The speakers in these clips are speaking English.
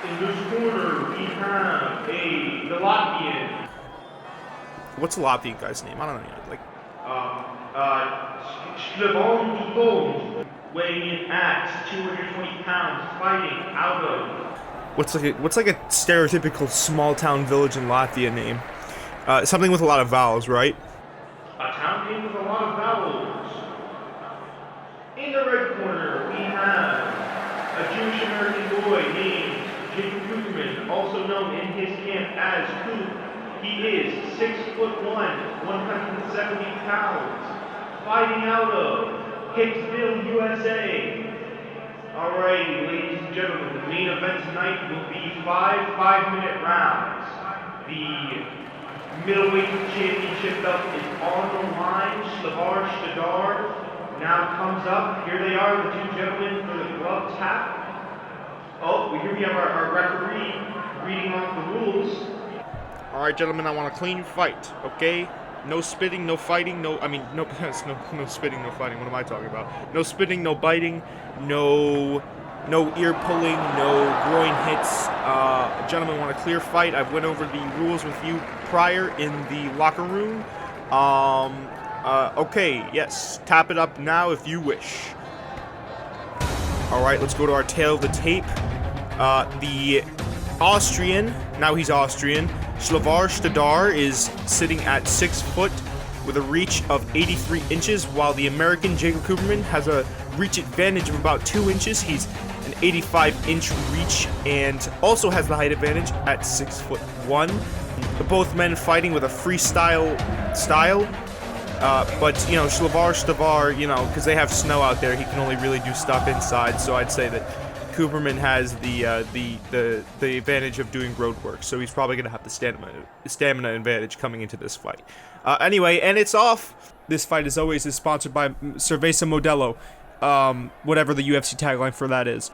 In this corner, we have the Latvian. What's the Latvian guy's name? I don't know yet. Like, Slavon, weighing in at 220 pounds, fighting out of. what's like a stereotypical small town village in Latvia name? Something with a lot of vowels, right? A town name with a lot of vowels. In the red corner, we have a Jewish American boy named Jacob Cooperman, also known in his camp as Coop. He is 6'1", 170 pounds, fighting out of Hicksville, USA. Alrighty, ladies and gentlemen, the main event tonight will be five 5-minute rounds. The middleweight championship belt is on the line. Slavar Stadar now comes up. Here they are, the two gentlemen for the glove tap. Oh, here we have our referee reading off the rules. Alright, gentlemen, I want a clean fight, okay? No spitting, no fighting, no spitting, no fighting. What am I talking about? No spitting, no biting, no ear pulling, no groin hits. Gentlemen, want a clear fight. I've went over the rules with you prior in the locker room. Okay, yes. Tap it up now if you wish. Alright, let's go to our tail of the tape. The Austrian, now he's Austrian, Slavar Stadar is sitting at 6 foot with a reach of 83 inches, while the American Jacob Cooperman has a reach advantage of about 2 inches. He's an 85-inch reach and also has the height advantage at 6'1". Both men fighting with a freestyle style. But, you know, Slavar Stadar, you know, because they have snow out there, he can only really do stuff inside, so I'd say that Cooperman has the advantage of doing road work, so he's probably going to have the stamina advantage coming into this fight. Anyway, and it's off. This fight, as always, is sponsored by Cerveza Modelo, whatever the UFC tagline for that is.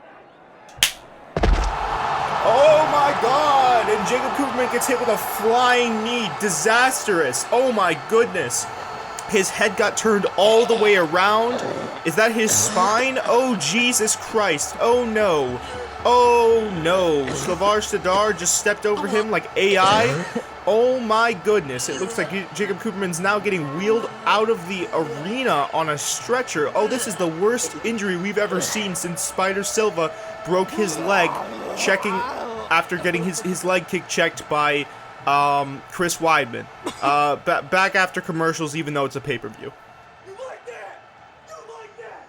Oh my god! And Jacob Cooperman gets hit with a flying knee. Disastrous. Oh my goodness. His head got turned all the way around. Is that his spine? Oh, Jesus Christ. Oh, no. Oh, no. Slavar Stadar just stepped over him like AI. Oh, my goodness. It looks like Jacob Cooperman's now getting wheeled out of the arena on a stretcher. Oh, this is the worst injury we've ever seen since Spider Silva broke his leg checking after getting his leg kick checked by Chris Weidman. Back after commercials, even though it's a pay-per-view. You like that? You like that?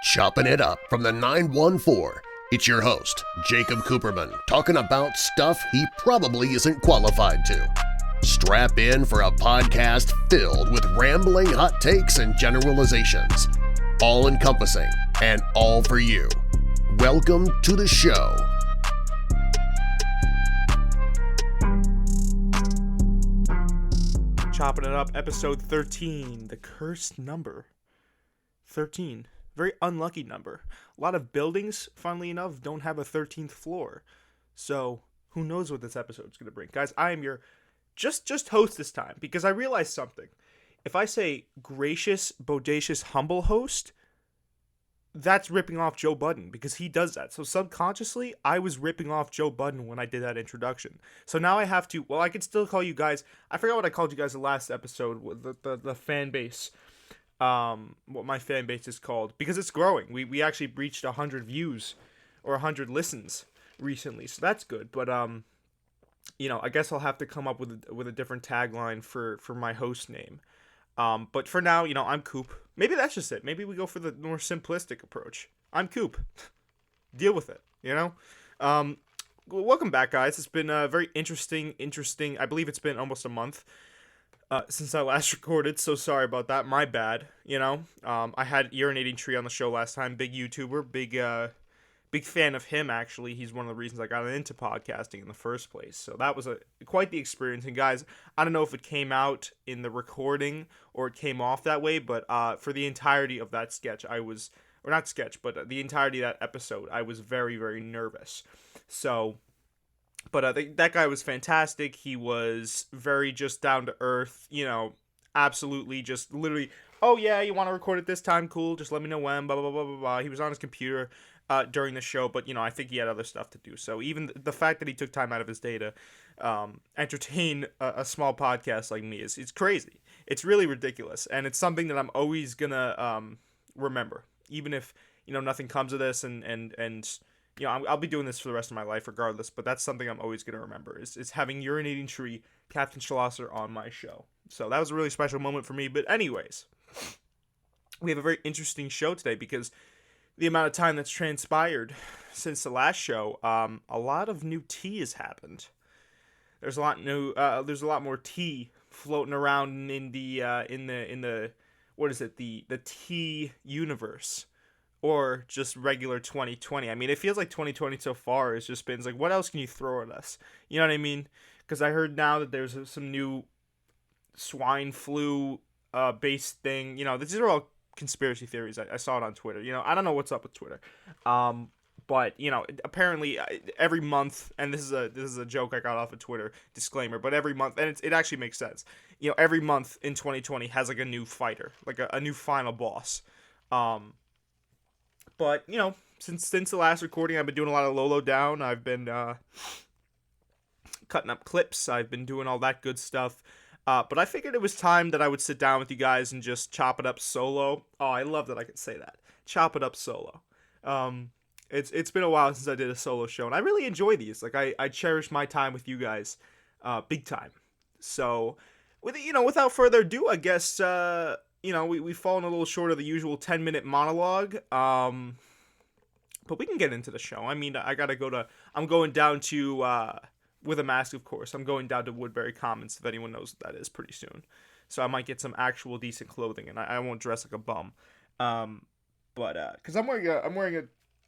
Chopping it up from the 914. It's your host, Jacob Cooperman, talking about stuff he probably isn't qualified to. Strap in for a podcast filled with rambling hot takes and generalizations. All-encompassing and all for you. Welcome to the show. Chopping it up, episode 13, the cursed number. 13. Very unlucky number. A lot of buildings, funnily enough, don't have a 13th floor. So, who knows what this episode's going to bring. Guys, I am your just host this time, because I realized something. If I say gracious, bodacious, humble host, that's ripping off Joe Budden, because he does that. So subconsciously, I was ripping off Joe Budden when I did that introduction. So now I have to, well, I could still call you guys, I forgot what I called you guys the last episode, with the fan base, what my fan base is called, because it's growing. We actually reached 100 views, or 100 listens recently, so that's good. But, you know, I guess I'll have to come up with a different tagline for my host name. But for now, you know, I'm Coop. Maybe that's just it. Maybe we go for the more simplistic approach. I'm Coop. Deal with it, you know? Welcome back, guys. It's been very interesting. I believe it's been almost a month since I last recorded, so sorry about that. My bad, you know? I had Urinating Tree on the show last time. Big YouTuber, big fan of him, actually. He's one of the reasons I got into podcasting in the first place. So that was quite the experience. And guys, I don't know if it came out in the recording or it came off that way, but for the entirety of that sketch, the entirety of that episode, I was very, very nervous. So, but that guy was fantastic. He was very just down to earth, you know, absolutely just literally oh yeah, you want to record at this time? Cool. Just let me know when. Blah blah blah blah blah. He was on his computer during the show, but I think he had other stuff to do. So even the fact that he took time out of his day to entertain a small podcast like me is it's crazy. It's really ridiculous, and it's something that I'm always gonna remember, even if nothing comes of this, and I'll be doing this for the rest of my life regardless. But that's something I'm always gonna remember is having Urinating Tree Captain Schlosser on my show. So that was a really special moment for me. But anyways, we have a very interesting show today because the amount of time that's transpired since the last show, a lot of new tea has happened. There's a lot more tea floating around in the what is it, the tea universe, or just regular 2020. I mean, it feels like 2020 so far has just been like, what else can you throw at us? You know what I mean? Because I heard now that there's some new swine flu based thing. These are all conspiracy theories. I saw it on Twitter. I don't know what's up with Twitter. But apparently every month, and this is a joke I got off of Twitter, disclaimer, but every month, and it actually makes sense. Every month in 2020 has like a new fighter, like a new final boss. But since the last recording, I've been doing a lot of Lolo Down. I've been cutting up clips. I've been doing all that good stuff. But I figured it was time that I would sit down with you guys and just chop it up solo. Oh, I love that I can say that. Chop it up solo. It's been a while since I did a solo show, and I really enjoy these. Like, I cherish my time with you guys, big time. So, without further ado, I guess, we've fallen a little short of the usual 10-minute monologue. But we can get into the show. I mean, I'm going down to, with a mask, of course. I'm going down to Woodbury Commons, if anyone knows what that is, pretty soon. So I might get some actual decent clothing, and I won't dress like a bum. Because I'm wearing a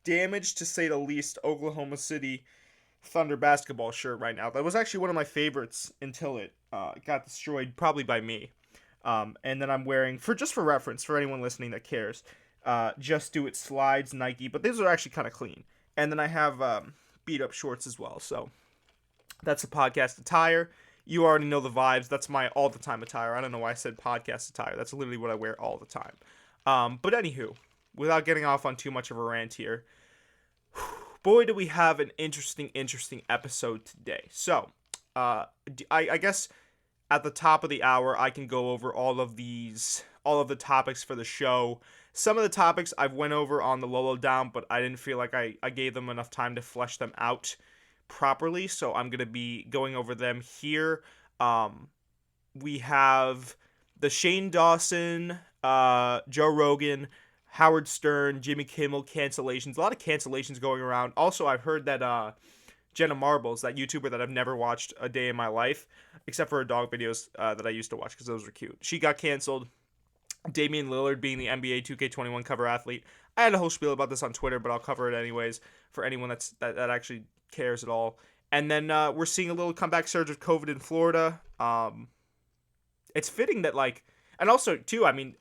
damaged, to say the least, Oklahoma City Thunder basketball shirt right now. That was actually one of my favorites until it got destroyed, probably by me. And then I'm wearing, for reference, for anyone listening that cares, Just Do It Slides, Nike, but these are actually kind of clean. And then I have beat up shorts as well, so that's the podcast attire. You already know the vibes. That's my all-the-time attire. I don't know why I said podcast attire. That's literally what I wear all the time. But anywho, without getting off on too much of a rant here, boy, do we have an interesting episode today. So, I guess at the top of the hour, I can go over all of the topics for the show. Some of the topics I've went over on the Lolo Down, but I didn't feel like I gave them enough time to flesh them out properly, so I'm going to be going over them here. We have the Shane Dawson, Joe Rogan, Howard Stern, Jimmy Kimmel cancellations. A lot of cancellations going around. Also, I've heard that Jenna Marbles, that YouTuber that I've never watched a day in my life, except for her dog videos that I used to watch because those were cute. She got canceled. Damian Lillard being the NBA 2K21 cover athlete. I had a whole spiel about this on Twitter, but I'll cover it anyways for anyone that actually cares at all. And then we're seeing a little comeback surge of COVID in Florida. It's fitting that, and also too, I mean,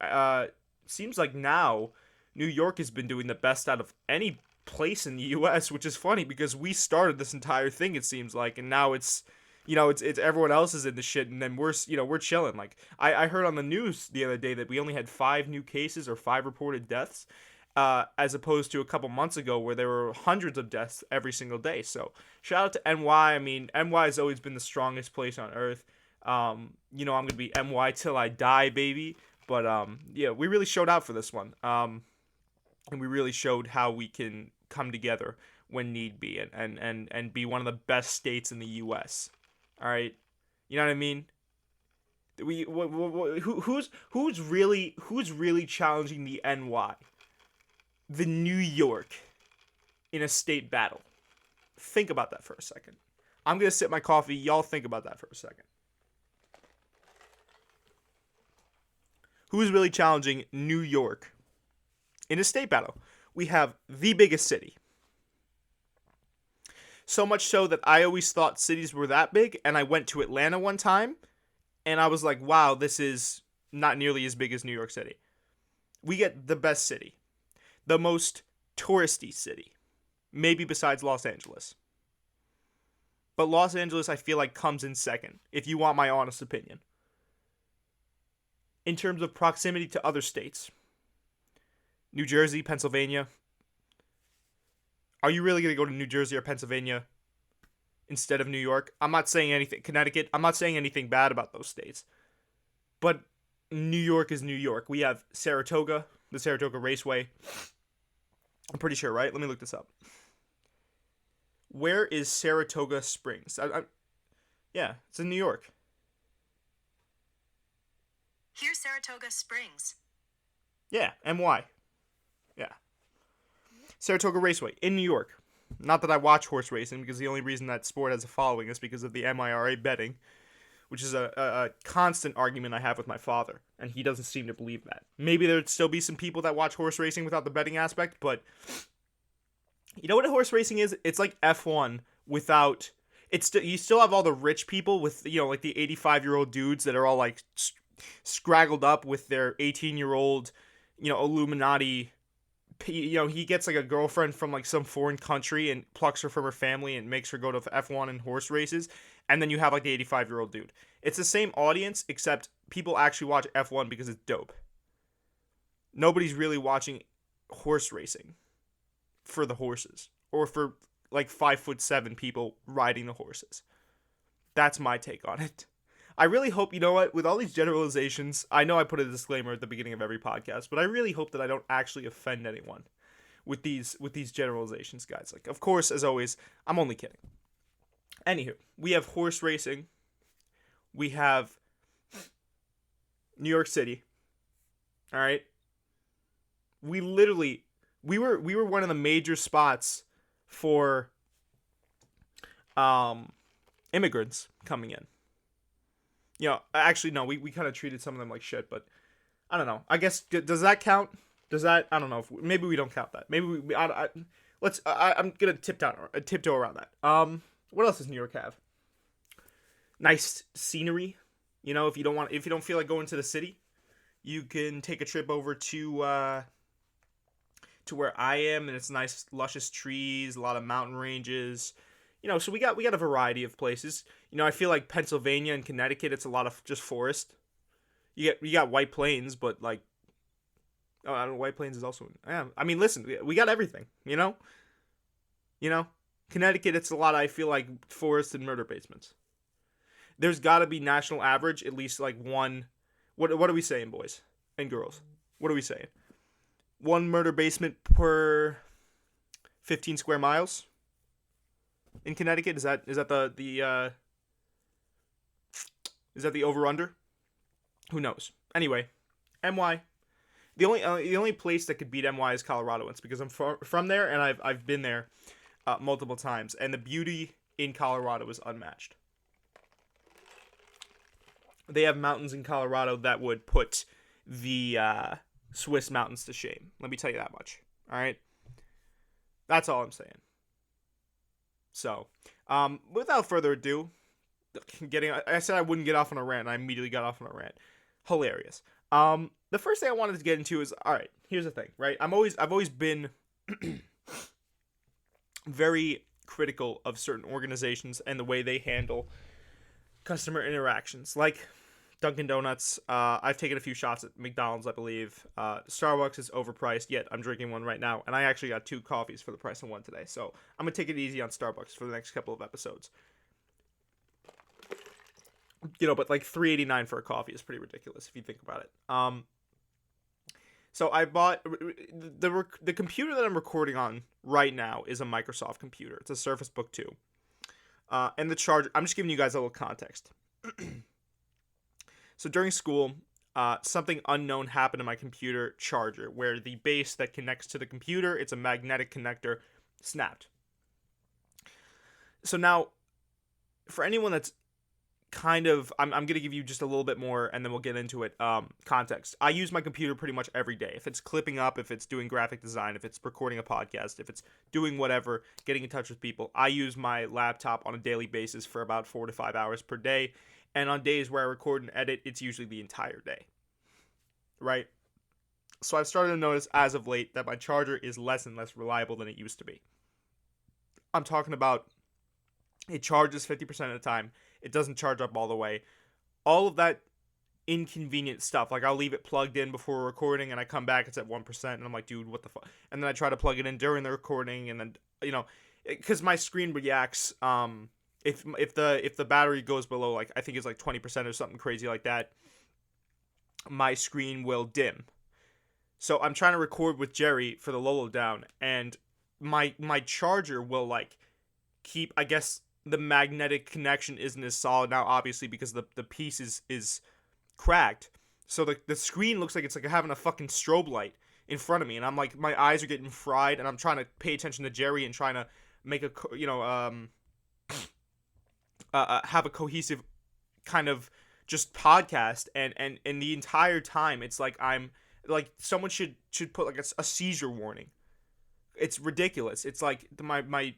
seems like now New York has been doing the best out of any place in the U.S., which is funny because we started this entire thing, it seems like, and now it's everyone else is in the shit, and then we're chilling. Like, I heard on the news the other day that we only had 5 new cases or 5 reported deaths, as opposed to a couple months ago where there were hundreds of deaths every single day. So shout out to NY. I mean, NY has always been the strongest place on earth. I'm going to be NY till I die, baby. But yeah, we really showed out for this one. And we really showed how we can come together when need be, and be one of the best states in the U.S. All right, you know what I mean? Who's really challenging the NY, the New York, in a state battle? Think about that for a second. I'm gonna sip my coffee. Y'all think about that for a second. Who's really challenging New York in a state battle? We have the biggest city. So much so that I always thought cities were that big, and I went to Atlanta one time, and I was like, wow, this is not nearly as big as New York City. We get the best city. The most touristy city. Maybe besides Los Angeles. But Los Angeles, I feel like, comes in second, if you want my honest opinion. in terms of proximity to other states. New Jersey, Pennsylvania. Are you really going to go to New Jersey or Pennsylvania instead of New York? I'm not saying anything. Connecticut, I'm not saying anything bad about those states. But New York is New York. We have Saratoga, the Saratoga Raceway. I'm pretty sure, right? Let me look this up. Where is Saratoga Springs? Yeah, it's in New York. Here's Saratoga Springs. Yeah, NY. Yeah. Saratoga Raceway in New York. Not that I watch horse racing, because the only reason that sport has a following is because of the MIRA betting, which is a constant argument I have with my father, and he doesn't seem to believe that. Maybe there'd still be some people that watch horse racing without the betting aspect, but you know what a horse racing is? It's like F1 without... you still have all the rich people with, like the 85-year-old dudes that are all like scraggled up with their 18-year-old, Illuminati. He gets like a girlfriend from like some foreign country and plucks her from her family and makes her go to F1 and horse races. And then you have like the 85-year-old dude. It's the same audience, except people actually watch F1 because it's dope. Nobody's really watching horse racing for the horses or for like 5'7" people riding the horses. That's my take on it. I really hope, with all these generalizations, I know I put a disclaimer at the beginning of every podcast, but I really hope that I don't actually offend anyone with these generalizations, guys. Like, of course, as always, I'm only kidding. Anywho, we have horse racing. We have New York City. All right. We were one of the major spots for immigrants coming in. Actually, no, we kind of treated some of them like shit, but I don't know. I guess, does that count? I don't know. Maybe we don't count that. Maybe I'm going to tiptoe around that. What else does New York have? Nice scenery. If you don't feel like going to the city, you can take a trip over to where I am, and it's nice, luscious trees, a lot of mountain ranges. So we got a variety of places. I feel like Pennsylvania and Connecticut, it's a lot of just forest. You got White Plains, but like, I don't know, White Plains is also. Yeah, I mean, listen, we got everything. Connecticut, it's a lot. I feel like forest and murder basements. There's got to be national average at least like one. What are we saying, boys and girls? What are we saying? One murder basement per 15 square miles. In Connecticut, is that the over under? Who knows? Anyway, NY. The only place that could beat NY is Colorado. It's because I'm from there, and I've been there multiple times, and the beauty in Colorado is unmatched. They have mountains in Colorado that would put the Swiss mountains to shame. Let me tell you that much. All right, that's all I'm saying. So, without further ado, I said I wouldn't get off on a rant, and I immediately got off on a rant. Hilarious. The first thing I wanted to get into is, all right, here's the thing, right? I've always been very critical of certain organizations and the way they handle customer interactions, like Dunkin' Donuts. I've taken a few shots at McDonald's, I believe. Starbucks is overpriced, yet I'm drinking one right now, and I actually got 2 coffees for the price of one today, so I'm going to take it easy on Starbucks for the next couple of episodes. But like $3.89 for a coffee is pretty ridiculous if you think about it. So I bought the computer that I'm recording on right now is a Microsoft computer. It's a Surface Book 2. And the charger, I'm just giving you guys a little context. So during school, something unknown happened to my computer charger, where the base that connects to the computer, it's a magnetic connector, snapped. So now, for anyone that's kind of, I'm going to give you just a little bit more, and then we'll get into it, context. I use my computer pretty much every day. If it's clipping up, if it's doing graphic design, if it's recording a podcast, if it's doing whatever, getting in touch with people, I use my laptop on a daily basis for about 4 to 5 hours per day. And on days where I record and edit, it's usually the entire day. Right? So I've started to notice as of late that my charger is less and less reliable than it used to be. I'm talking about it charges 50% of the time. It doesn't charge up all the way. All of that inconvenient stuff. Like, I'll leave it plugged in before recording, and I come back, it's at 1%, and I'm like, dude, what the fuck? And then I try to plug it in during the recording, and then, because my screen reacts, if the battery goes below, like, I think it's like 20% or something crazy like that, my screen will dim. So I'm trying to record with Jerry for the Lolo down, and my charger will, like, keep, I guess, the magnetic connection isn't as solid now, obviously, because the piece is cracked. So the screen looks like it's like having a fucking strobe light in front of me, and I'm like, my eyes are getting fried, and I'm trying to pay attention to Jerry and trying to make have a cohesive kind of just podcast, and the entire time it's like I'm like, someone should put like a seizure warning. It's ridiculous. It's like my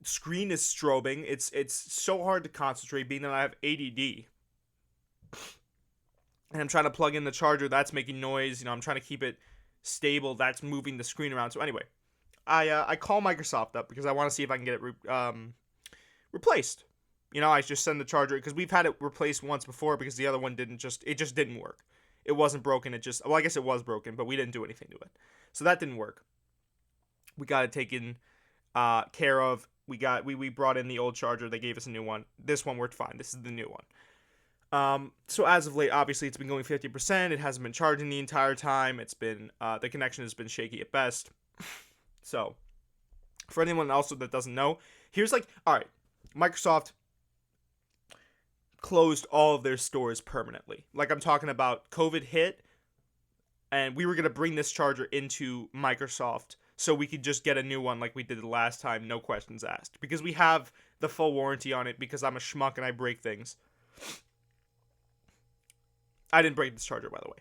screen is strobing. It's so hard to concentrate, being that I have ADD. And I'm trying to plug in the charger, that's making noise. I'm trying to keep it stable, that's moving the screen around. So anyway, I call Microsoft up because I want to see if I can get it replaced. I just send the charger, because we've had it replaced once before, because the other one didn't work. It wasn't broken, I guess it was broken, but we didn't do anything to it. So that didn't work. We got it taken care of. We brought in the old charger, they gave us a new one. This one worked fine. This is the new one. So as of late, obviously it's been going 50%. It hasn't been charging the entire time. It's been the connection has been shaky at best. So for anyone else that doesn't know, here's all right, Microsoft closed all of their stores permanently. Like, I'm talking about, COVID hit, and we were going to bring this charger into Microsoft so we could just get a new one like we did the last time, no questions asked. Because we have the full warranty on it, because I'm a schmuck and I break things. I didn't break this charger, by the way.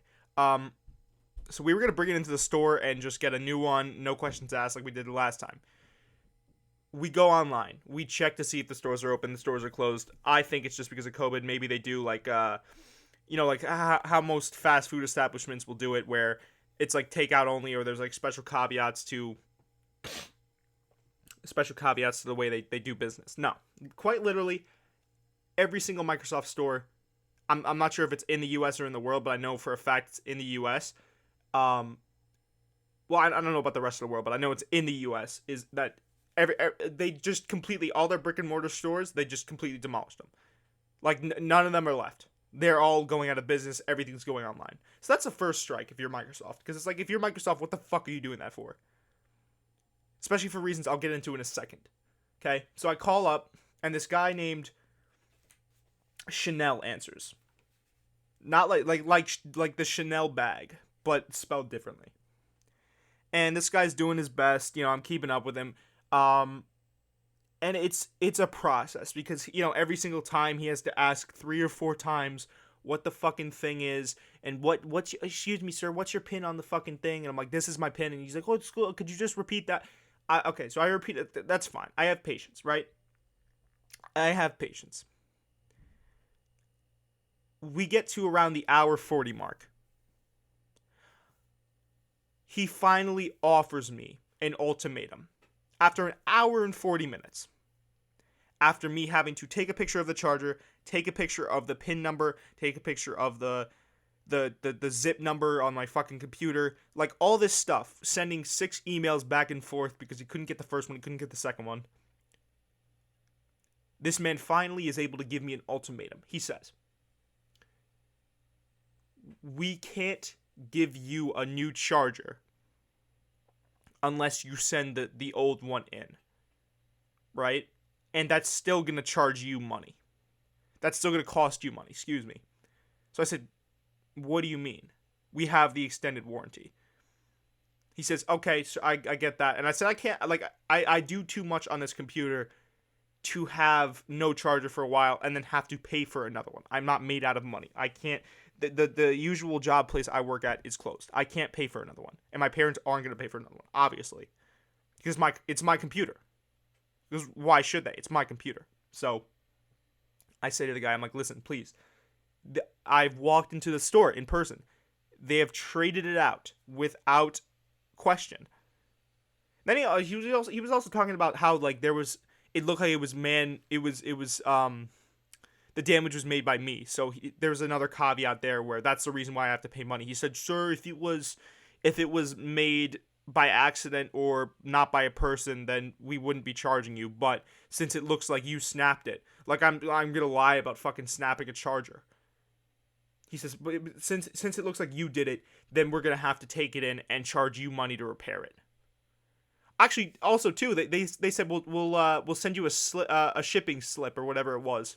So we were going to bring it into the store and just get a new one, no questions asked, like we did the last time. We go online. We check to see if the stores are open. The stores are closed. I think it's just because of COVID. Maybe they do like how most fast food establishments will do it, where it's like takeout only, or there's like special caveats to the way they do business. No, quite literally, every single Microsoft store. I'm not sure if it's in the U.S. or in the world, but I know for a fact it's in the U.S. Well, I don't know about the rest of the world, but I know it's in the U.S. Is that they just completely, all their brick and mortar stores, they just completely demolished them. Like, none of them are left. They're all going out of business. Everything's going online. So that's the first strike if you're Microsoft. Because it's like, if you're Microsoft, what the fuck are you doing that for? Especially for reasons I'll get into in a second. Okay? So I call up, and this guy named Chanel answers. Not like the Chanel bag, but spelled differently. And this guy's doing his best. I'm keeping up with him. And it's a process, because every single time he has to ask 3 or 4 times what the fucking thing is, and what's excuse me sir, what's your pin on the fucking thing? And I'm like, this is my pin. And he's like, oh, it's cool, could you just repeat that? Okay, so I repeat it. That's fine. I have patience, right? I have patience. We get to around the hour 40 mark. He finally offers me an ultimatum. After an hour and 40 minutes, after me having to take a picture of the charger, take a picture of the PIN number, take a picture of the zip number on my fucking computer, like all this stuff, sending 6 emails back and forth because he couldn't get the first one, he couldn't get the second one. This man finally is able to give me an ultimatum. He says, we can't give you a new charger unless you send the old one in, right? And that's still going to charge you money. That's still going to cost you money, excuse me. So I said, what do you mean? We have the extended warranty. He says, okay, so I get that. And I said, I can't, I do too much on this computer to have no charger for a while and then have to pay for another one. I'm not made out of money. I can't. The usual job place I work at is closed. I can't pay for another one. And my parents aren't going to pay for another one, obviously. Because it's my computer. Because why should they? It's my computer. So I say to the guy, I'm like, listen, please. I've walked into the store in person. They have traded it out without question. Then he was also talking about how, like, there was, it looked like it was the damage was made by me. So there's another caveat there where that's the reason why I have to pay money. He said, sir, if it was made by accident or not by a person, then we wouldn't be charging you. But since it looks like you snapped it, like I'm gonna lie about fucking snapping a charger. He says, but since it looks like you did it, then we're gonna have to take it in and charge you money to repair it. Actually, also too, they said we'll send you a shipping slip or whatever it was,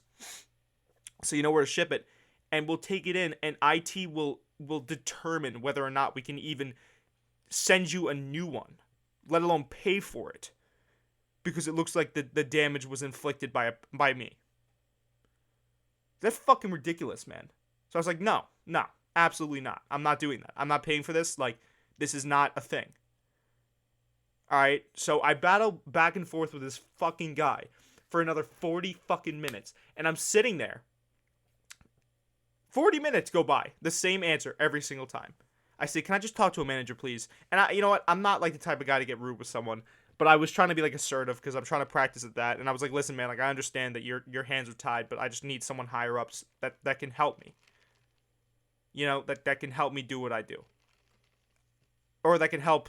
so you know where to ship it, and we'll take it in, and IT will determine whether or not we can even send you a new one, let alone pay for it, because it looks like the damage was inflicted by me. That's fucking ridiculous, man. So I was like, no, absolutely not. I'm not doing that. I'm not paying for this. Like, this is not a thing. Alright, so I battle back and forth with this fucking guy for another 40 fucking minutes. And I'm sitting there. 40 minutes go by. The same answer every single time. I say, can I just talk to a manager, please? And you know what? I'm not like the type of guy to get rude with someone. But I was trying to be like assertive because I'm trying to practice at that. And I was like, listen, man, like I understand that your hands are tied, but I just need someone higher ups that can help me. You know, that can help me do what I do. Or that can help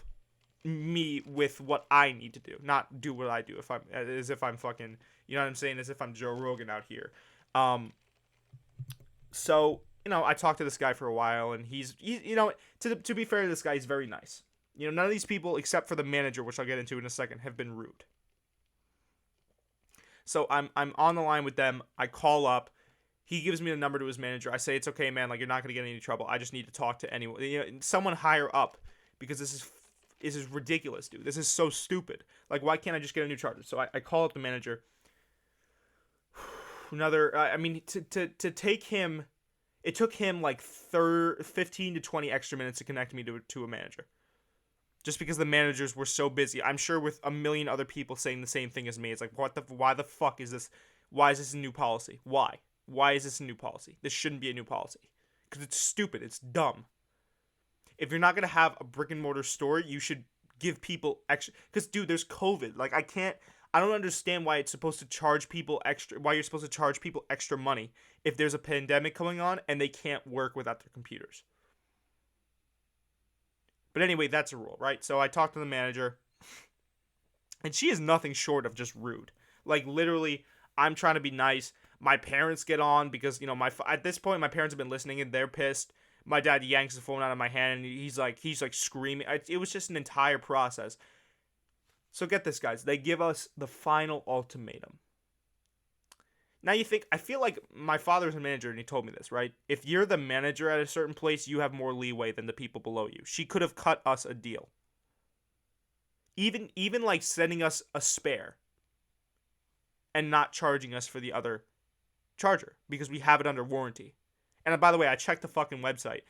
me with what I need to do, not do what I do as if I'm fucking, you know what I'm saying, as if I'm Joe Rogan out here. So, you know, I talked to this guy for a while, and he's you know, to be fair to this guy, he's very nice. You know, none of these people, except for the manager, which I'll get into in a second, have been rude. So I'm on the line with them. I call up. He gives me the number to his manager. I say, it's okay, man. Like, you're not going to get in any trouble. I just need to talk to anyone, you know, someone higher up, because this is ridiculous, dude. This is so stupid. Like, why can't I just get a new charger? So I call up the manager. I mean, to take him, it took him like 15 to 20 extra minutes to connect me to a manager. Just because the managers were so busy. I'm sure with a million other people saying the same thing as me. It's like, why the fuck is this? Why is this a new policy? Why? Why is this a new policy? This shouldn't be a new policy. Because it's stupid. It's dumb. If you're not going to have a brick and mortar store, you should give people extra. Because, dude, there's COVID. Like, I don't understand why it's supposed to charge people extra. Why you're supposed to charge people extra money if there's a pandemic going on and they can't work without their computers. But anyway, that's a rule, right? So I talked to the manager, and she is nothing short of just rude. Like, literally, I'm trying to be nice. My parents get on because, you know, at this point, my parents have been listening, and they're pissed. My dad yanks the phone out of my hand, and he's like screaming. It was just an entire process. So get this, guys. They give us the final ultimatum. Now you think, I feel like my father's a manager, and he told me this, right? If you're the manager at a certain place, you have more leeway than the people below you. She could have cut us a deal. Even like sending us a spare and not charging us for the other charger because we have it under warranty. And by the way, I checked the fucking website.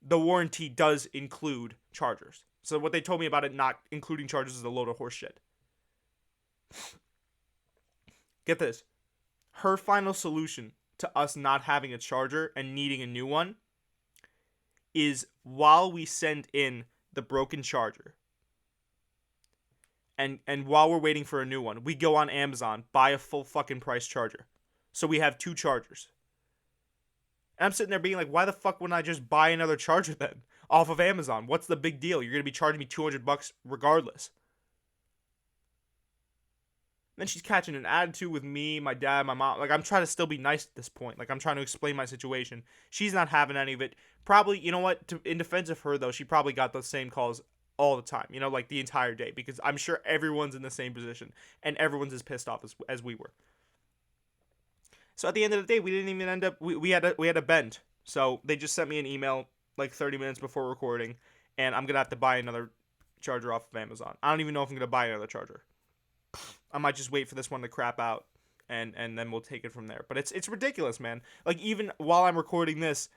The warranty does include chargers. So what they told me about it not including chargers is a load of horse shit. Get this. Her final solution to us not having a charger and needing a new one is while we send in the broken charger and while we're waiting for a new one, we go on Amazon, buy a full fucking price charger. So we have two chargers. And I'm sitting there being like, why the fuck wouldn't I just buy another charger then off of Amazon? What's the big deal? You're going to be charging me $200 regardless. Then she's catching an attitude with me, my dad, my mom. Like, I'm trying to still be nice at this point. Like, I'm trying to explain my situation. She's not having any of it. Probably, you know what? In defense of her, though, she probably got those same calls all the time. You know, like the entire day. Because I'm sure everyone's in the same position. And everyone's as pissed off as we were. So at the end of the day, we didn't even end up... We had a bend. So they just sent me an email like 30 minutes before recording. And I'm going to have to buy another charger off of Amazon. I don't even know if I'm going to buy another charger. I might just wait for this one to crap out, and then we'll take it from there. But it's ridiculous, man. Like, even while I'm recording this,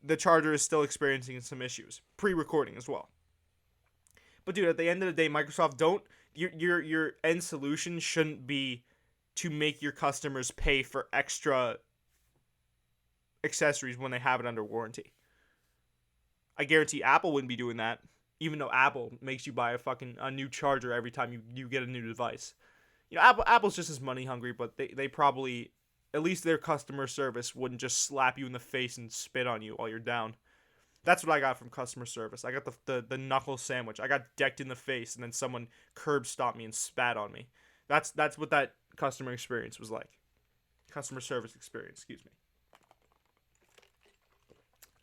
the charger is still experiencing some issues. Pre-recording as well. But dude, at the end of the day, Microsoft, your end solution shouldn't be to make your customers pay for extra accessories when they have it under warranty. I guarantee Apple wouldn't be doing that. Even though Apple makes you buy a new charger every time you get a new device. You know, Apple's just as money hungry, but they probably At least their customer service wouldn't just slap you in the face and spit on you while you're down. That's what I got from customer service. I got the knuckle sandwich. I got decked in the face, and then someone curb stomped me and spat on me. That's what that customer experience was like. Customer service experience, excuse me.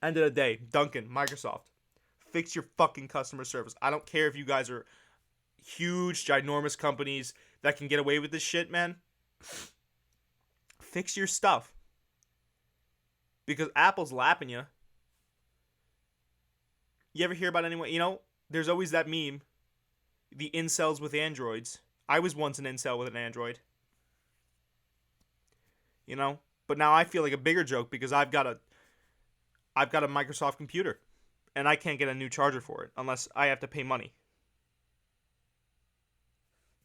End of the day, Duncan, Microsoft, fix your fucking customer service. I don't care if you guys are huge, ginormous companies that can get away with this shit, man. Fix your stuff. Because Apple's lapping you. You ever hear about anyone, there's always that meme, the incels with Androids. I was once an incel with an Android. But now I feel like a bigger joke because I've got a Microsoft computer and I can't get a new charger for it unless I have to pay money.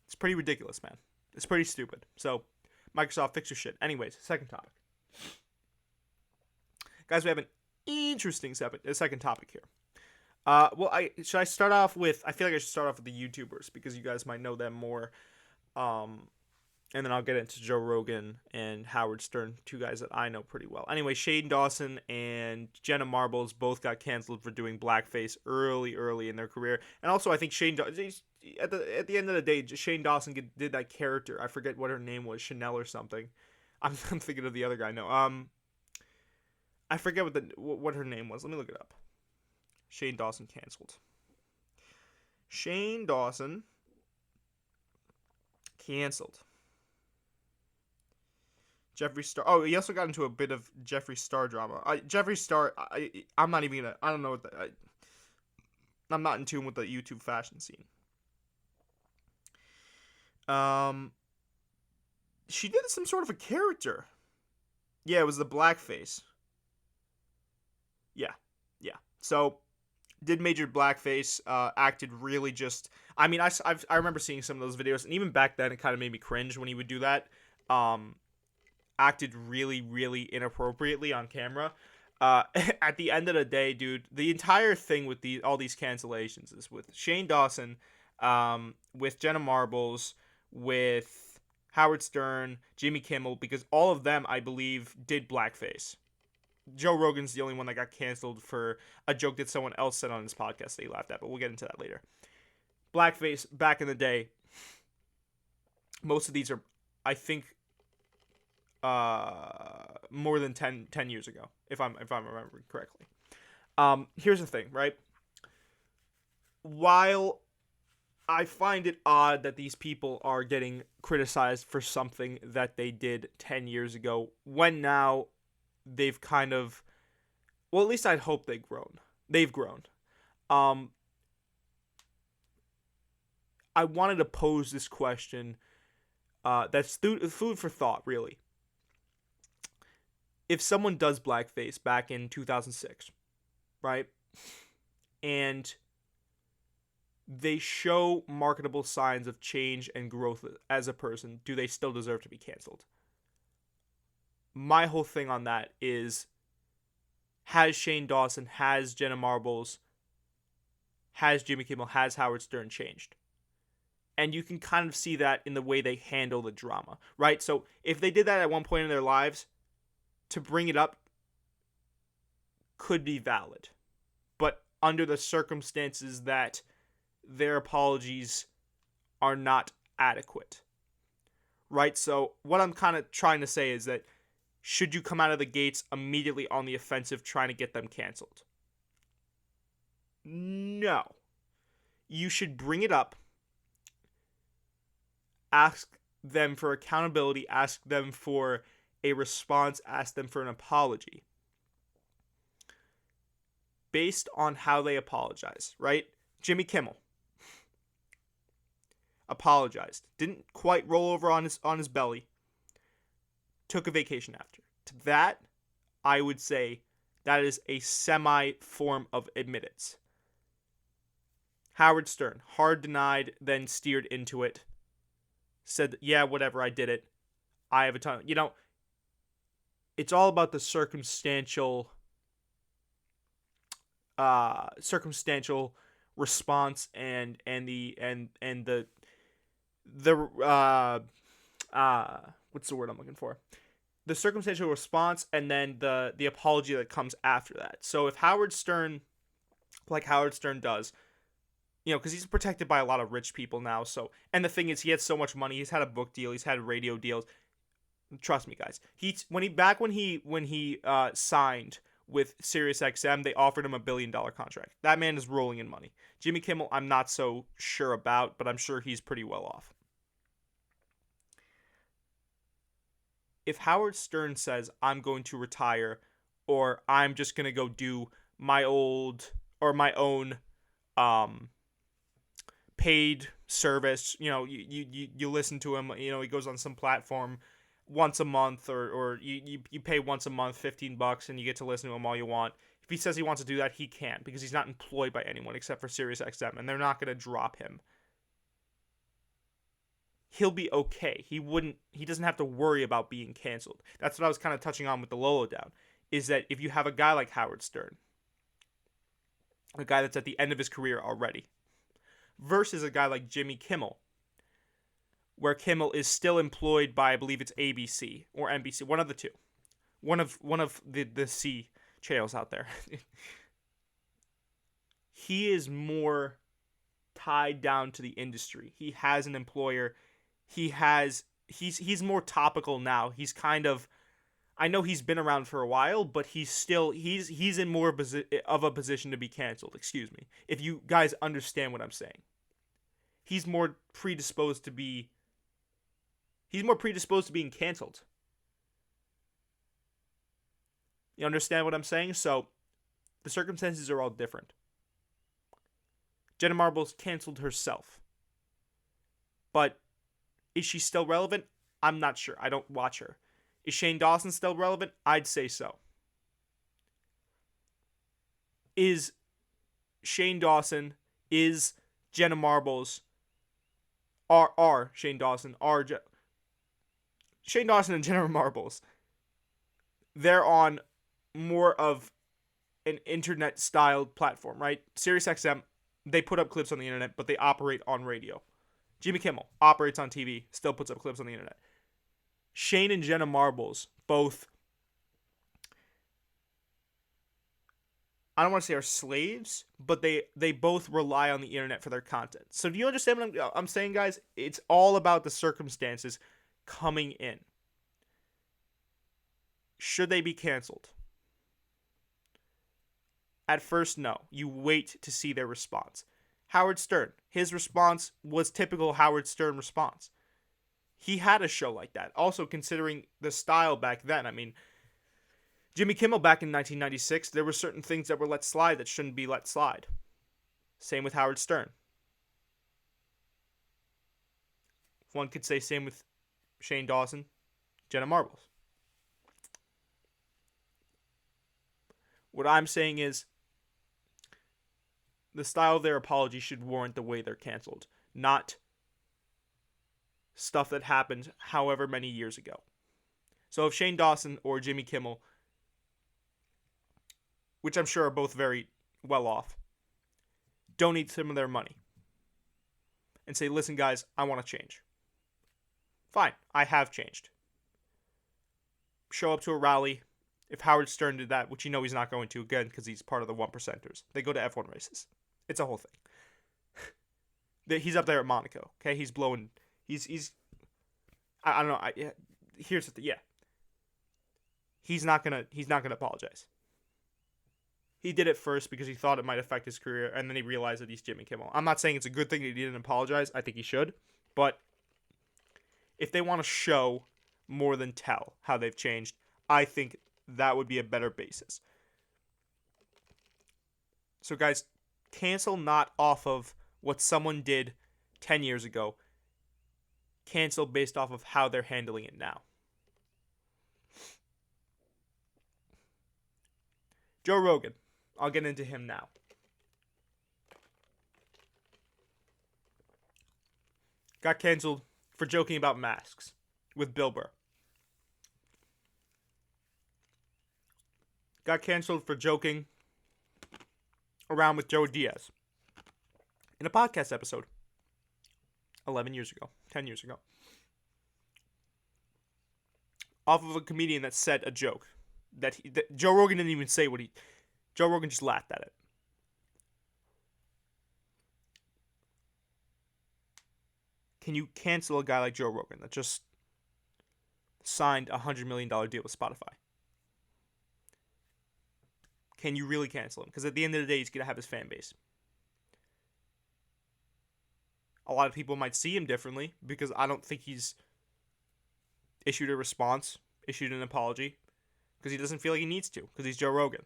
It's pretty ridiculous, man. It's pretty stupid. So, Microsoft, fix your shit. Anyways, second topic. Guys, we have an interesting second topic here. Should I start off with, I feel like I should start off with the YouTubers because you guys might know them more. And then I'll get into Joe Rogan and Howard Stern, two guys that I know pretty well. Anyway, Shane Dawson and Jenna Marbles both got canceled for doing blackface early in their career. And also, I think at the end of the day, Shane Dawson did that character. I forget what her name was, Chanel or something. I'm thinking of the other guy. No, I forget what her name was. Let me look it up. Shane Dawson canceled. Shane Dawson canceled. Jeffree Star. Oh, he also got into a bit of Jeffree Star drama. Jeffree Star. I'm not even gonna. I don't know what I'm not in tune with the YouTube fashion scene. She did some sort of a character. Yeah, it was the blackface. Yeah. So, did major blackface. Acted really just. I mean, I remember seeing some of those videos, and even back then, it kind of made me cringe when he would do that. Acted really, really inappropriately on camera. At the end of the day, dude, the entire thing with all these cancellations is with Shane Dawson, with Jenna Marbles, with Howard Stern, Jimmy Kimmel, because all of them, I believe, did blackface. Joe Rogan's the only one that got canceled for a joke that someone else said on his podcast that he laughed at, but we'll get into that later. Blackface, back in the day, most of these are, I think, more than 10 years ago, if I'm remembering correctly. Here's the thing, right? While I find it odd that these people are getting criticized for something that they did 10 years ago, when now they've kind of, well, at least I'd hope they've grown. I wanted to pose this question, that's food for thought, really. If someone does blackface back in 2006, right, and they show marketable signs of change and growth as a person, do they still deserve to be canceled? My whole thing on that is, has Shane Dawson, has Jenna Marbles, has Jimmy Kimmel, has Howard Stern changed? And you can kind of see that in the way they handle the drama, right? So if they did that at one point in their lives, to bring it up could be valid. But under the circumstances that their apologies are not adequate. Right? So what I'm kind of trying to say is that should you come out of the gates immediately on the offensive trying to get them canceled? No. You should bring it up. Ask them for accountability. Ask them for a response, ask them for an apology based on how they apologize, right? Jimmy Kimmel apologized, didn't quite roll over on his belly, took a vacation after. To that, I would say that is a semi-form of admittance. Howard Stern, hard denied, then steered into it, said, yeah, whatever, I did it. I have a ton, it's all about the circumstantial response and the what's the word I'm looking for? the circumstantial response and then the apology that comes after that. So if Howard Stern, like Howard Stern does, because he's protected by a lot of rich people now. So, and the thing is, he had so much money. He's had a book deal. He's had radio deals. Trust me, guys. When he signed with SiriusXM, they offered him $1 billion contract. That man is rolling in money. Jimmy Kimmel, I'm not so sure about, but I'm sure he's pretty well off. If Howard Stern says, I'm going to retire, or I'm just going to go do my own paid service, you listen to him, he goes on some platform once a month, or you pay once a month $15 and you get to listen to him all you want. If he says he wants to do that, he can, because he's not employed by anyone except for SiriusXM, and they're not going to drop him. He'll be okay. He doesn't have to worry about being canceled. That's what I was kind of touching on with the Lolo Down, is that if you have a guy like Howard Stern, a guy that's at the end of his career already, versus a guy like Jimmy Kimmel, where Kimmel is still employed by, I believe it's ABC or NBC, one of the two. One of the C channels out there. He is more tied down to the industry. He has an employer. He's more topical now. He's kind of, I know he's been around for a while, but he's in more of a position to be canceled. Excuse me. If you guys understand what I'm saying. He's more predisposed to being canceled. You understand what I'm saying? So the circumstances are all different. Jenna Marbles canceled herself. But is she still relevant? I'm not sure. I don't watch her. Is Shane Dawson still relevant? I'd say so. Is Shane Dawson, is Jenna Marbles, are Shane Dawson, Shane Dawson and Jenna Marbles, they're on more of an internet-styled platform, right? SiriusXM, they put up clips on the internet, but they operate on radio. Jimmy Kimmel operates on TV, still puts up clips on the internet. Shane and Jenna Marbles both, I don't want to say are slaves, but they both rely on the internet for their content. So do you understand what I'm saying, guys? It's all about the circumstances coming in. Should they be canceled? At first, no. You wait to see their response. Howard Stern, his response was typical Howard Stern response. He had a show like that. Also, considering the style back then, I mean, Jimmy Kimmel back in 1996, there were certain things that were let slide that shouldn't be let slide. Same with Howard Stern. One could say same with Shane Dawson, Jenna Marbles. What I'm saying is, the style of their apology should warrant the way they're canceled, not stuff that happened however many years ago. So if Shane Dawson or Jimmy Kimmel, which I'm sure are both very well off, donate some of their money and say, listen guys, I want to change. Fine, I have changed. Show up to a rally. If Howard Stern did that, which you know he's not going to again because he's part of the 1%ers, they go to F1 races. It's a whole thing. He's up there at Monaco. Okay, he's blowing. He's. I don't know. Here's the thing. Yeah. He's not gonna apologize. He did it first because he thought it might affect his career, and then he realized that he's Jimmy Kimmel. I'm not saying it's a good thing that he didn't apologize. I think he should, but if they want to show more than tell how they've changed, I think that would be a better basis. So guys, cancel not off of what someone did 10 years ago. Cancel based off of how they're handling it now. Joe Rogan. I'll get into him now. Got canceled for joking about masks with Bill Burr. Got canceled for joking around with Joe Diaz in a podcast episode 11 years ago, 10 years ago. off of a comedian that said a joke that Joe Rogan didn't even say Joe Rogan just laughed at it. Can you cancel a guy like Joe Rogan that just signed a $100 million deal with Spotify? Can you really cancel him? Because at the end of the day, he's going to have his fan base. A lot of people might see him differently because I don't think he's issued a response, issued an apology, because he doesn't feel like he needs to, because he's Joe Rogan.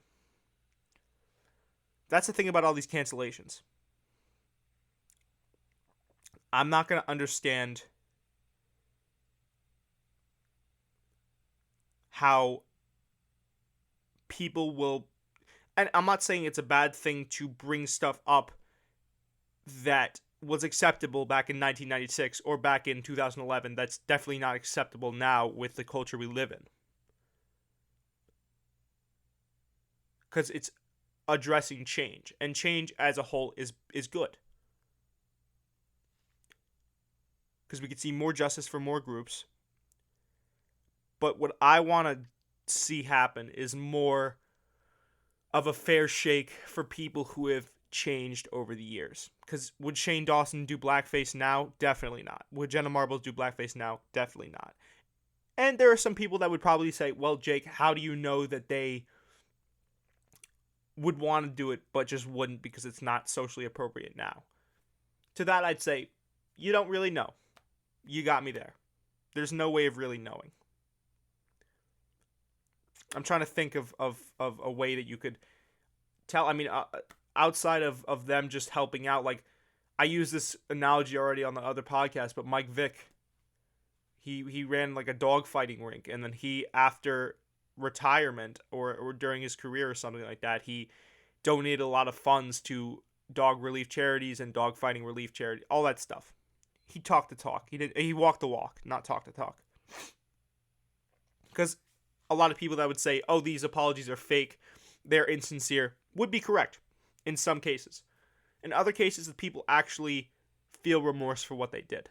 That's the thing about all these cancellations. I'm not going to understand how people will, and I'm not saying it's a bad thing to bring stuff up that was acceptable back in 1996 or back in 2011. That's definitely not acceptable now with the culture we live in. Because it's addressing change, and change as a whole is good. Because we could see more justice for more groups. But what I want to see happen is more of a fair shake for people who have changed over the years. Because would Shane Dawson do blackface now? Definitely not. Would Jenna Marbles do blackface now? Definitely not. And there are some people that would probably say, well, Jake, how do you know that they would want to do it but just wouldn't because it's not socially appropriate now? To that I'd say, you don't really know. You got me there. There's no way of really knowing. I'm trying to think of a way that you could tell. I mean, outside of them just helping out, like, I use this analogy already on the other podcast, but Mike Vick, he ran like a dog fighting rink, and then he, after retirement or during his career or something like that, he donated a lot of funds to dog relief charities and dog fighting relief charity, all that stuff. He talked the talk. He walked the walk, not talk the talk. Because a lot of people that would say, oh, these apologies are fake, they're insincere, would be correct in some cases. In other cases, the people actually feel remorse for what they did.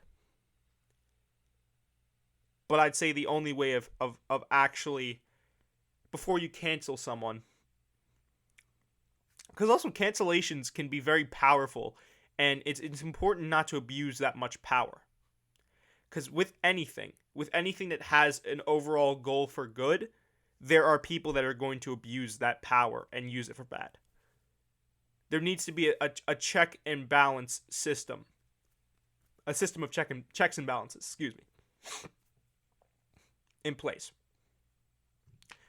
But I'd say the only way of actually, before you cancel someone, because also cancellations can be very powerful, and it's important not to abuse that much power. Because with anything that has an overall goal for good, there are people that are going to abuse that power and use it for bad. There needs to be a check and balance system. A system of checks and balances, excuse me, in place.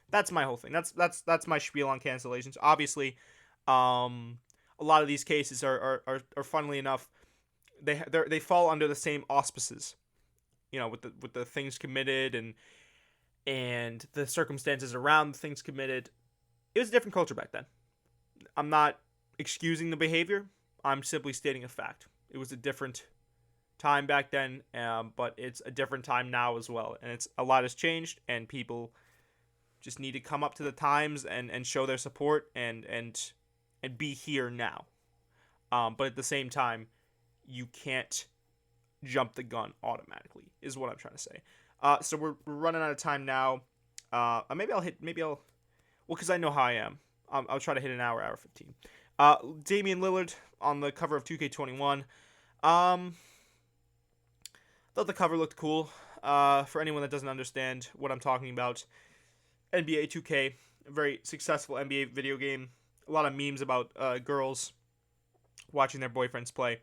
That's my whole thing. That's my spiel on cancellations. Obviously, a lot of these cases are funnily enough, they fall under the same auspices, you know, with the things committed and the circumstances around the things committed. It was a different culture back then. I'm not excusing the behavior. I'm simply stating a fact. It was a different time back then, but it's a different time now as well. And a lot has changed, and people just need to come up to the times and show their support and be here now. But at the same time, you can't jump the gun automatically, is what I'm trying to say. So we're running out of time now. Well, because I know how I am. I'll try to hit an hour 15. Damian Lillard on the cover of 2K21. Thought the cover looked cool. For anyone that doesn't understand what I'm talking about, NBA 2K, a very successful NBA video game. A lot of memes about girls watching their boyfriends play,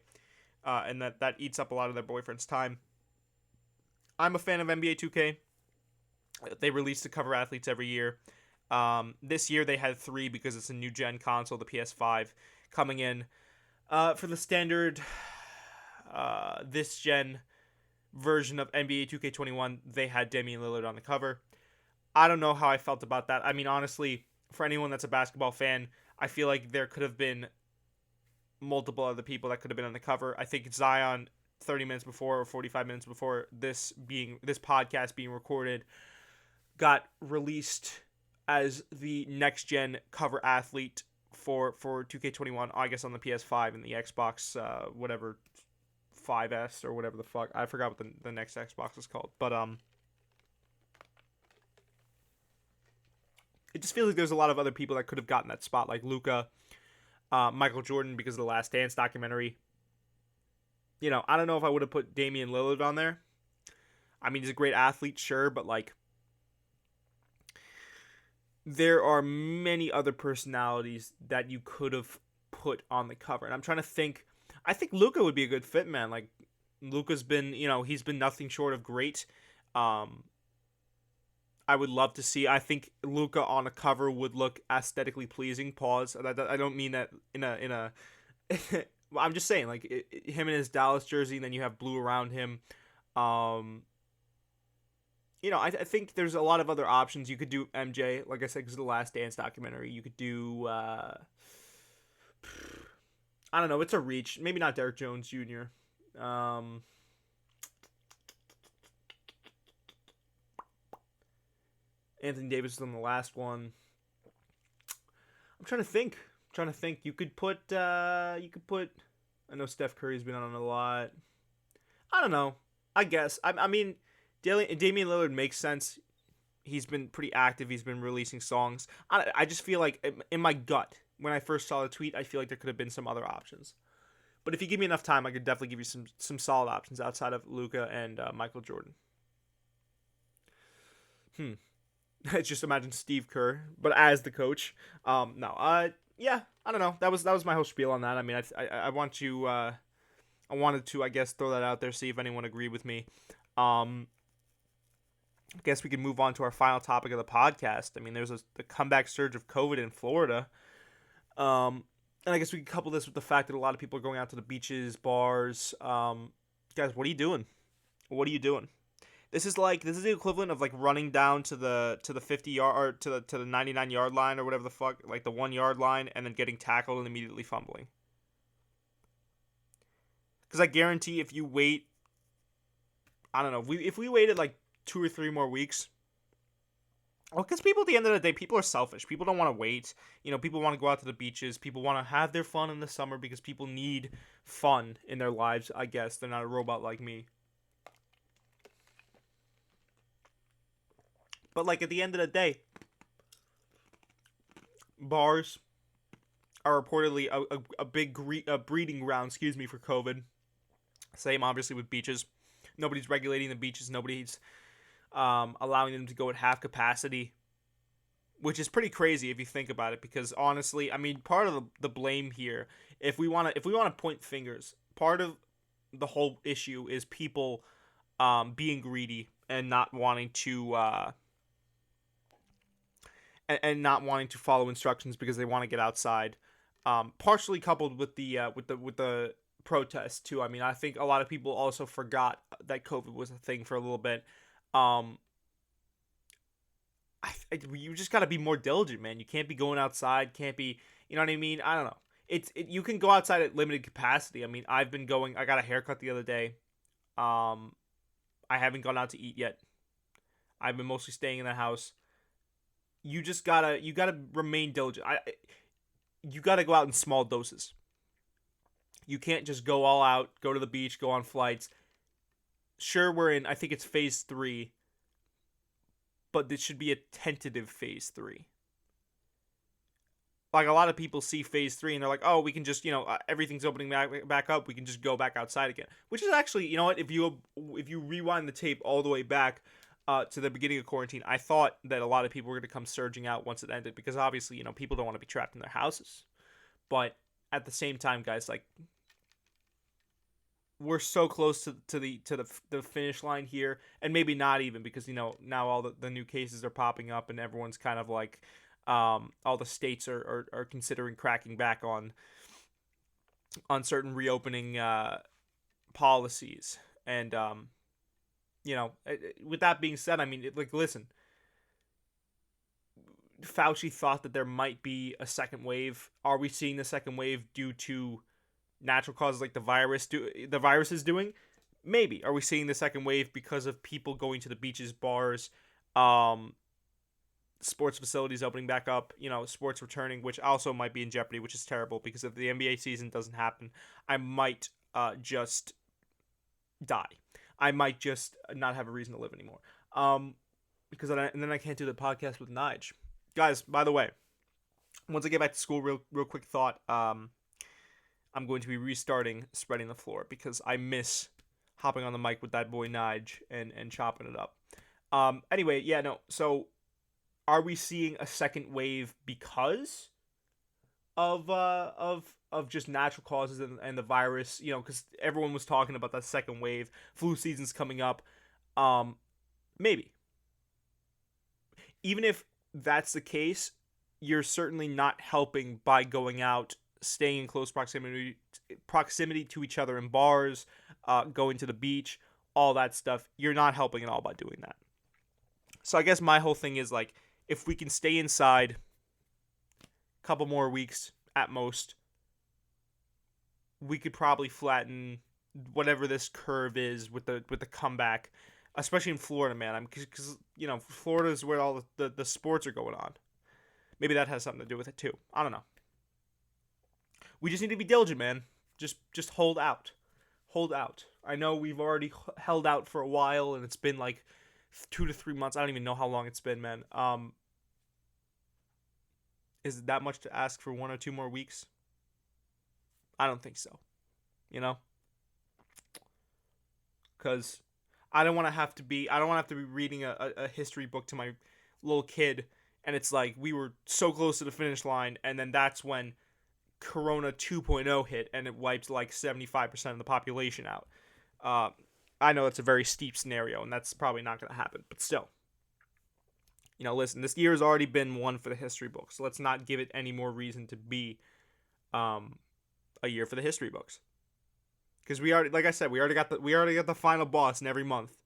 and that eats up a lot of their boyfriends' time. I'm a fan of NBA 2K. They release the cover athletes every year. This year they had 3 because it's a new gen console, the PS5, coming in. For the standard this gen version of NBA 2K21, they had Damian Lillard on the cover. I don't know how I felt about that. I mean, honestly, for anyone that's a basketball fan, I feel like there could have been multiple other people that could have been on the cover. I think Zion, 30 minutes before or 45 minutes before this podcast being recorded, got released as the next gen cover athlete for 2K21, I guess on the PS5 and the Xbox, whatever, 5S or whatever the fuck. I forgot what the next Xbox is called. But it just feels like there's a lot of other people that could have gotten that spot, like Luka, Michael Jordan because of the Last Dance documentary. You know, I don't know if I would have put Damian Lillard on there. I mean, he's a great athlete, sure, but like, there are many other personalities that you could have put on the cover. And I'm trying to think. I think Luka would be a good fit, man. Like, Luka's been, you know, he's been nothing short of great. I would love to see. I think Luka on a cover would look aesthetically pleasing. Pause. I don't mean that in a. I'm just saying, like, him in his Dallas jersey, and then you have blue around him. You know, I think there's a lot of other options. You could do MJ, like I said, because of the Last Dance documentary. You could do, I don't know, it's a reach. Maybe not Derrick Jones Jr. Anthony Davis is on the last one. I'm trying to think. You could put, I know Steph Curry's been on a lot. I don't know. I guess. I mean, Damian Lillard makes sense. He's been pretty active. He's been releasing songs. I just feel like, in my gut, when I first saw the tweet, I feel like there could have been some other options. But if you give me enough time, I could definitely give you some solid options outside of Luka and Michael Jordan. Just imagine Steve Kerr, but as the coach. Yeah, I don't know. That was my whole spiel on that. I mean, I wanted to, I guess, throw that out there, see if anyone agreed with me. I guess we can move on to our final topic of the podcast. I mean, there's the comeback surge of COVID in Florida. And I guess we can couple this with the fact that a lot of people are going out to the beaches, bars. Guys, what are you doing? What are you doing? This is the equivalent of like running down to the 50 yard or to the 99 yard line or whatever the fuck, like the 1 yard line, and then getting tackled and immediately fumbling. Because I guarantee if you wait, I don't know, if we waited like 2 or 3 more weeks. Well, because people at the end of the day, people are selfish. People don't want to wait. You know, people want to go out to the beaches. People want to have their fun in the summer because people need fun in their lives, I guess. They're not a robot like me. But, like, at the end of the day, bars are reportedly a big breeding ground, for COVID. Same, obviously, with beaches. Nobody's regulating the beaches. Nobody's allowing them to go at half capacity, which is pretty crazy if you think about it. Because honestly, I mean, part of the blame here, if we want to point fingers, part of the whole issue is people being greedy and not wanting to and not wanting to follow instructions because they want to get outside. Partially coupled with the protests too. I mean, I think a lot of people also forgot that COVID was a thing for a little bit. You just got to be more diligent, man. You can't be going outside. Can't be, you know what I mean? I don't know. You can go outside at limited capacity. I mean, I got a haircut the other day. I haven't gone out to eat yet. I've been mostly staying in the house. You gotta remain diligent. You gotta go out in small doses. You can't just go all out, go to the beach, go on flights. Sure, I think it's phase 3, but this should be a tentative phase 3. Like, a lot of people see phase 3 and they're like, oh, we can just, everything's opening back up. We can just go back outside again. Which is actually, you know what, if you rewind the tape all the way back to the beginning of quarantine, I thought that a lot of people were going to come surging out once it ended because obviously, people don't want to be trapped in their houses. But at the same time, guys, like, we're so close to the finish line here, and maybe not even because now all the new cases are popping up and everyone's kind of like all the states are considering cracking back on certain reopening policies. And with that being said, I mean, listen, Fauci thought that there might be a second wave. Are we seeing the second wave due to natural causes like the virus is doing? Maybe. Are we seeing the second wave because of people going to the beaches, bars, sports facilities opening back up, sports returning, which also might be in jeopardy, which is terrible because if the NBA season doesn't happen, I might just die. I might just not have a reason to live anymore. Because then I can't do the podcast with Nige. Guys, by the way, once I get back to school, real quick thought, I'm going to be restarting Spreading the Floor because I miss hopping on the mic with that boy Nige and chopping it up. Anyway, yeah, no, so are we seeing a second wave because of just natural causes and the virus, because everyone was talking about that second wave, flu season's coming up, maybe. Even if that's the case, you're certainly not helping by going out, staying in close proximity to each other in bars, going to the beach, all that stuff. You're not helping at all by doing that. So I guess my whole thing is, like, if we can stay inside a couple more weeks at most, we could probably flatten whatever this curve is with the comeback, especially in Florida, man. Because Florida is where all the sports are going on. Maybe that has something to do with it too. I don't know. We just need to be diligent, man. Just hold out. Hold out. I know we've already held out for a while, and it's been like 2 to 3 months. I don't even know how long it's been, man. Is it that much to ask for 1 or 2 more weeks? I don't think so. Because I don't want to have to be reading a history book to my little kid, and it's like we were so close to the finish line, and then that's when Corona 2.0 hit, and it wiped like 75% of the population out. I know it's a very steep scenario, and that's probably not going to happen, but still. Listen, this year has already been one for the history books, so let's not give it any more reason to be a year for the history books. Because we already got the final boss in every month.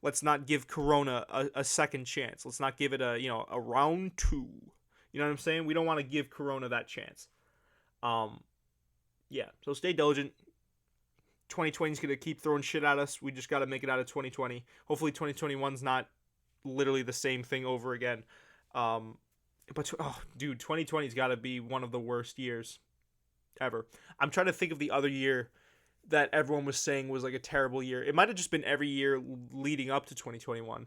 Let's not give Corona a second chance. Let's not give it a round 2. You know what I'm saying? We don't want to give Corona that chance. Yeah. So stay diligent. 2020 is gonna keep throwing shit at us. We just got to make it out of 2020. Hopefully 2021's not literally the same thing over again. But 2020's got to be one of the worst years ever. I'm trying to think of the other year that everyone was saying was like a terrible year. It might have just been every year leading up to 2021.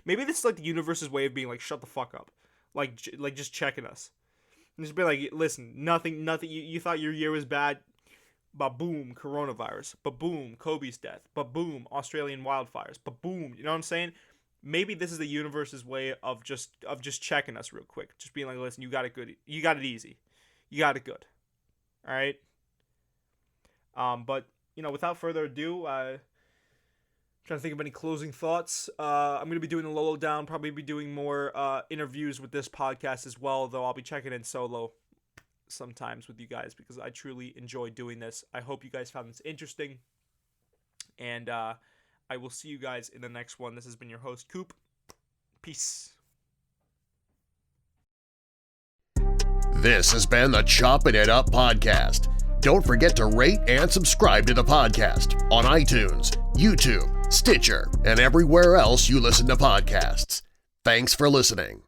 Maybe this is like the universe's way of being like, shut the fuck up. Like just checking us. And just be like, listen, nothing, you thought your year was bad. Ba-boom, coronavirus. Ba-boom, Kobe's death. Ba-boom, Australian wildfires. Ba-boom, you know what I'm saying? Maybe this is the universe's way of just checking us real quick. Just being like, listen, you got it good. You got it easy. You got it good. All right? But, without further ado, trying to think of any closing thoughts. I'm going to be doing the Lolo Down, probably be doing more interviews with this podcast as well, though I'll be checking in solo sometimes with you guys because I truly enjoy doing this. I hope you guys found this interesting, and I will see you guys in the next one. This has been your host, Coop. Peace. This has been the Chopp'n It Up podcast. Don't forget to rate and subscribe to the podcast on iTunes, YouTube, Stitcher, and everywhere else you listen to podcasts. Thanks for listening.